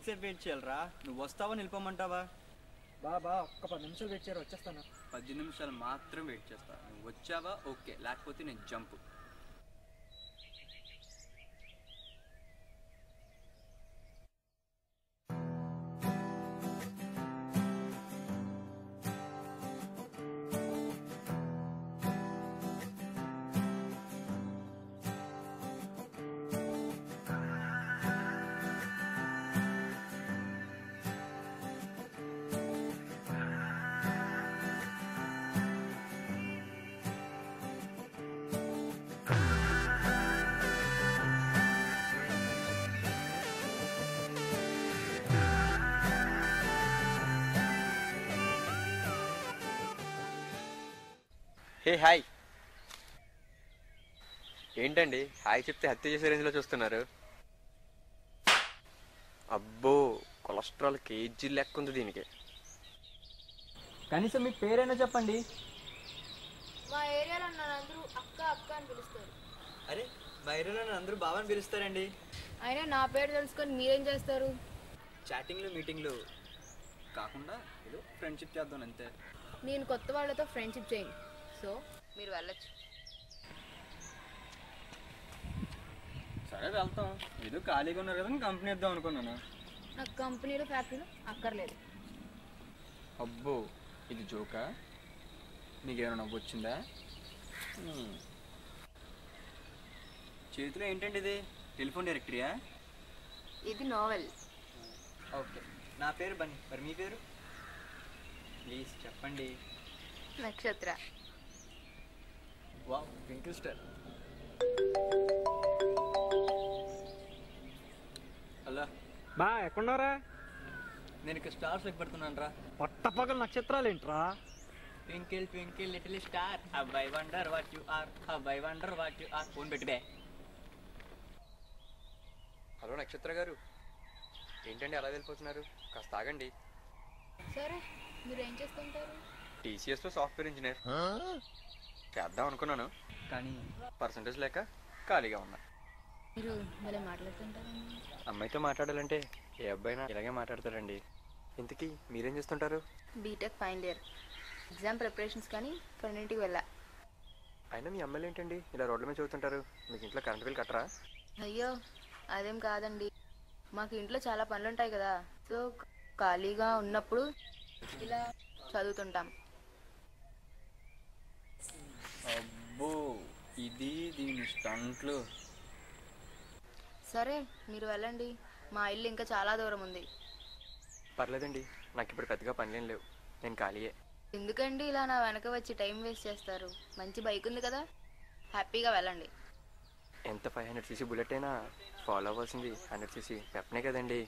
ఎంతసేపు వెయిట్ చేయాలరా? నువ్వు వస్తావా నిలిపోమంటావా? బా ఒక్క 10 నిమిషాలు వెయిట్ చేయరు, వచ్చేస్తాను. 10 నిమిషాలు మాత్రం వెయిట్ చేస్తా. నువ్వు వచ్చావా ఓకే, లేకపోతే నేను జంపు. Hey hi. ఏంటండి హాయ్ చెప్తే హత్య చేసే రేంజ్లో చూస్తున్నారు? అబ్బో, కొలెస్ట్రాల్ కేజీ లెక్క ఉంది దీనికి. కనీసం మీ పేరైనా చెప్పండి. మా ఏరియాలో అందరూ అక్క అక్క అని పిలుస్తారు. అరే, మా ఏరియాలో అందరూ బావని పిలుస్తారండి. అయినా నా పేరు తెలుసుకొని మీరేం చేస్తారు? చాటింగ్లు మీటింగ్లు కాకుండా ఏదో ఫ్రెండ్షిప్ చేద్దాం అంతే. నేను కొత్త వాళ్ళతో ఫ్రెండ్షిప్ చేయను, సో మీరు వెళ్ళచ్చు. సరే వెళ్తాం. ఏదో ఖాళీగా ఉన్నారు కదా, కంపెనీ ఇద్దాం అనుకున్నాను. నాకు కంపెనీలు ఫ్యాక్టరీలు అక్కర్లేదు. అబ్బో, ఇది జోకా? నీకేమైనా నవ్వు వచ్చిందా? చేతిలో ఏంటండి ఇది? టెలిఫోన్ డైరెక్టరీయా? ఇది నోవెల్. ఓకే, నా పేరు బన్నీ. మరి మీ పేరు ప్లీజ్ చెప్పండి. నక్షత్ర. Wow, twinkle star. హలో బా ఎక్కడున్నారా? నేను ఇక్కడ స్టార్స్ పెడుతున్నాను రా. పట్టపగల నక్షత్రాలు ఏంట్రా? Twinkle twinkle little star, I wonder what you are, I wonder what you are. Phone పెట్టిదే. హలో నక్షత్ర గారు, ఏంటండి అలా వెళ్ళిపోతున్నారు? కాస్త ఆగండి. సరే, మీరు ఏం చేస్తుంటారు? టీసీఎస్లో సాఫ్ట్వేర్ ఇంజనీర్ చేద్దాం అనుకున్నాను, కానీ పర్సంటేజ్ లేక ఖాళీగా ఉన్నా. మీరు మళ్ళీ మాట్లాడుతుంటారండి. అమ్మాయితో మాట్లాడాలంటే ఏ అబ్బాయినా ఇలాగే మాట్లాడతారండి. ఇంతకీ మీరేం చేస్తుంటారు? B Tech final year, exam preparations కానీ కొన్నింటికి వెళ్ళా. అయినా మీ అమ్మాయిలు ఏంటండి ఇలా రోడ్ల మీద చదువుతుంటారు? మీకు ఇంట్లో కరెంట్ బిల్ కట్టరా? అయ్యో అదేం కాదండి, మాకు ఇంట్లో చాలా పనులు ఉంటాయి కదా, సో ఖాళీగా ఉన్నప్పుడు ఇలా చదువుతుంటాం. అబ్బో, ఇది దీని స్టంట్లు. సరే మీరు వెళ్ళండి, మా ఇల్లు ఇంకా చాలా దూరం ఉంది. పర్లేదండి, నాకు ఇప్పుడు పెద్దగా పనులేం లేవు, నేను ఖాళీయే. ఎందుకండి ఇలా నా వెనక వచ్చి టైం వేస్ట్ చేస్తారు? మంచి బైక్ ఉంది కదా, హ్యాపీగా వెళ్ళండి. ఎంత 500cc బుల్లెట్ అయినా ఫాలో అవ్వాల్సింది 100cc పెప్పనే కదండి.